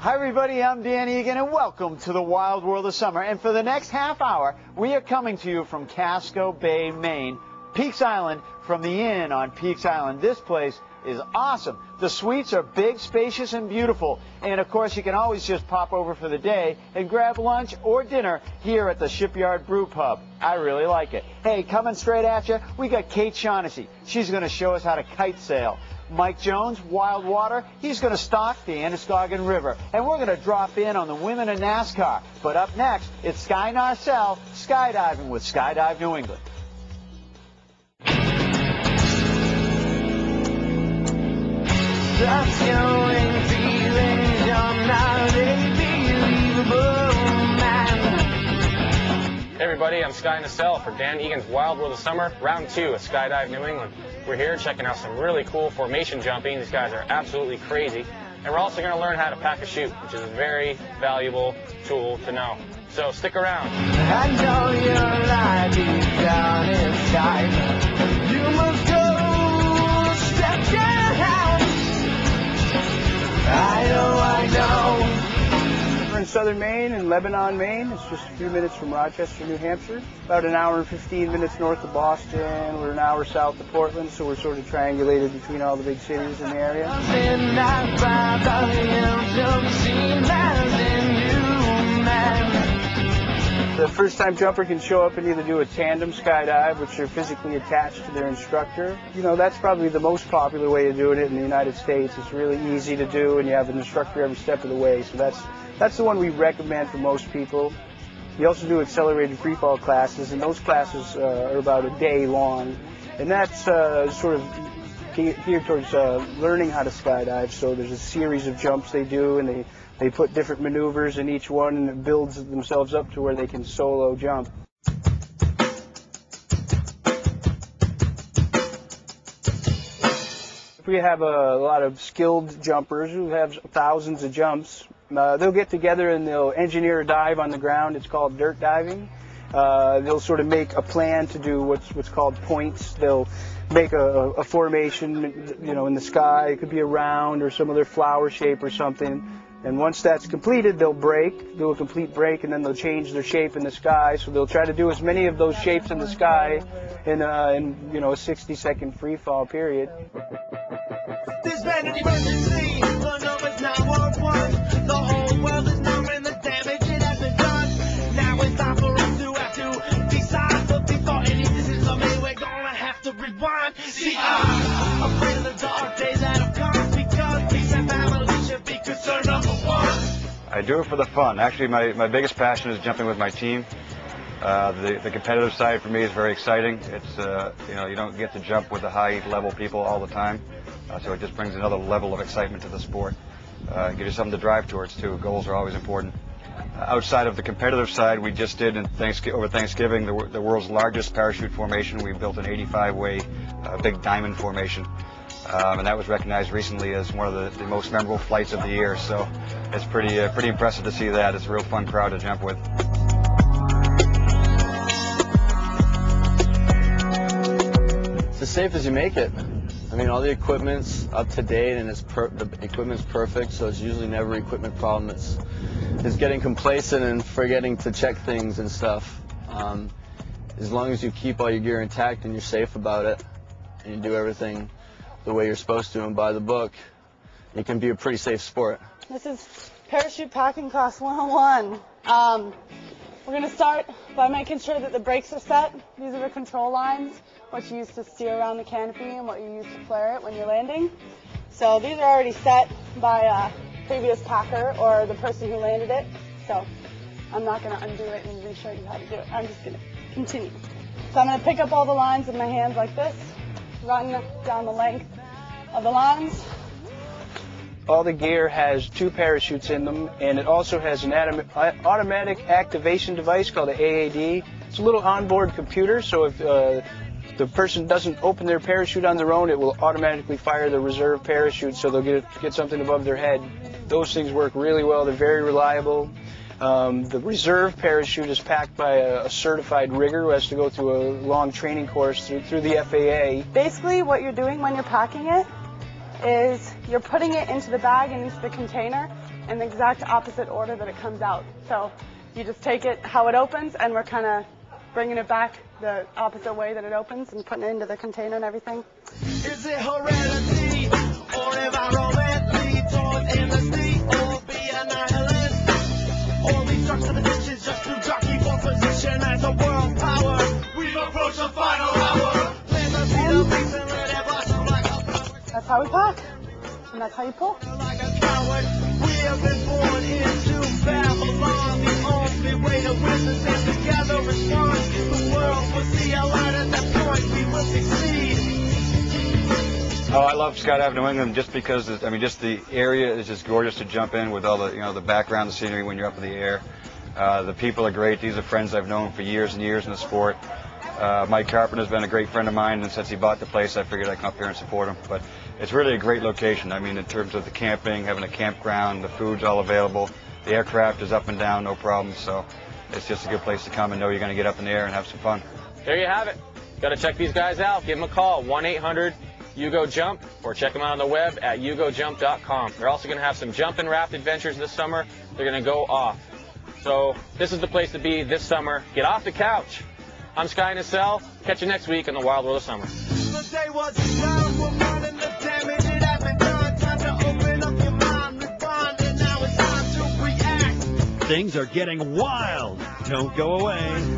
Hi everybody, I'm Dan Egan and welcome to the wild world of summer. And for the next half hour, we are coming to you from Casco Bay, Maine, Peaks Island, from the Inn on Peaks Island. This place is awesome. The suites are big, spacious, and beautiful. And of course, you can always just pop over for the day and grab lunch or dinner here at the Shipyard Brew Pub. I really like it. Hey, coming straight at you, we got Kate Shaughnessy. She's going to show us how to kite sail. Mike Jones, Wild Water, he's going to stock the Androscoggin River. And we're going to drop in on the women of NASCAR. But up next, it's Sky Narcelle, skydiving with Skydive New England. Hey everybody, I'm Sky Narcelle for Dan Egan's Wild World of Summer, Round 2 at Skydive New England. We're here checking out some really cool formation jumping. These guys are absolutely crazy. And we're also going to learn how to pack a chute, which is a very valuable tool to know. So stick around. I know your life is down inside. You must go step down. I know. We're in southern Maine, in Lebanon, Maine. It's just a few minutes from Rochester, New Hampshire. About an hour and 15 minutes north of Boston. We're an hour south of Portland, so we're sort of triangulated between all the big cities in the area. The first-time jumper can show up and either do a tandem skydive, which are physically attached to their instructor. You know, that's probably the most popular way of doing it in the United States. It's really easy to do, and you have an instructor every step of the way. So that's the one we recommend for most people. We also do accelerated freefall classes, and those classes are about a day long. And that's sort of geared towards learning how to skydive. So there's a series of jumps they do, and they put different maneuvers in each one, and it builds themselves up to where they can solo jump. We have a lot of skilled jumpers who have thousands of jumps. They'll get together and they'll engineer a dive on the ground. It's called dirt diving. They'll sort of make a plan to do what's called points. They'll make a formation, you know, in the sky. It could be a round or some other flower shape or something. And once that's completed, they'll do a complete break, and then they'll change their shape in the sky. So they'll try to do as many of those shapes in the sky in you know, a 60-second free fall period. There's been an emergency. The number's 911. The whole world is knowing the damage it has been done. Now it's time for us to have to decide. But before any decisions are made, we're gonna have to rewind. See, I'm afraid of the dark days that have come, because peace and family should be concern number one. I do it for the fun. Actually, my biggest passion is jumping with my team. The competitive side for me is very exciting. It's you know, you don't get to jump with the high level people all the time, so it just brings another level of excitement to the sport. Gives you something to drive towards too. Goals are always important. Outside of the competitive side, we just did over Thanksgiving the world's largest parachute formation. We built an 85-way big diamond formation, and that was recognized recently as one of the most memorable flights of the year. So it's pretty impressive to see that. It's a real fun crowd to jump with. It's as safe as you make it. I mean, all the equipment's up to date, and the equipment's perfect, so it's usually never an equipment problem. It's getting complacent and forgetting to check things and stuff. As long as you keep all your gear intact and you're safe about it, and you do everything the way you're supposed to and by the book, it can be a pretty safe sport. This is Parachute Packing Class 101. We're going to start by making sure that the brakes are set. These are the control lines, what you use to steer around the canopy and what you use to flare it when you're landing. So these are already set by a previous packer or the person who landed it. So I'm not going to undo it and re-show you how to do it. I'm just going to continue. So I'm going to pick up all the lines with my hands like this, run down the length of the lines. All the gear has 2 parachutes in them, and it also has an automatic activation device called an AAD. It's a little onboard computer, so if the person doesn't open their parachute on their own, it will automatically fire the reserve parachute, so they'll get something above their head. Those things work really well. They're very reliable. The reserve parachute is packed by a certified rigger who has to go through a long training course through the FAA. Basically, what you're doing when you're packing it is you're putting it into the bag and into the container, in the exact opposite order that it comes out. So you just take it how it opens, and we're kind of bringing it back the opposite way that it opens and putting it into the container and everything. Is it heredity or environment leads on amnesty or be a nihilist? Or restructure the dishes just to jockey for position as a world power. We've approached the final hour. That's how we park, and that's how you pull. Like a coward, we have been born into Babylon. The only way to witness and together respond. The world will see a light at that point. We will succeed. Oh, I love Skydive New England just because, just the area is just gorgeous to jump in with all the, the background, the scenery when you're up in the air. The people are great. These are friends I've known for years and years in the sport. Mike Carpenter's been a great friend of mine, and since he bought the place, I figured I'd come up here and support him. But it's really a great location. In terms of the camping, having a campground, the food's all available. The aircraft is up and down, no problem. So it's just a good place to come and know you're going to get up in the air and have some fun. There you have it. Got to check these guys out. Give them a call, 1-800-YOU-GO-JUMP, or check them out on the web at yougojump.com. They're also going to have some jump and raft adventures this summer. They're going to go off. So this is the place to be this summer. Get off the couch. I'm Sky Nacelle. Catch you next week on the Wild World of Summer. The day was around, we're running the damage. It had been done. Time to open up your mind, respond, and now it's time to react. Things are getting wild. Don't go away.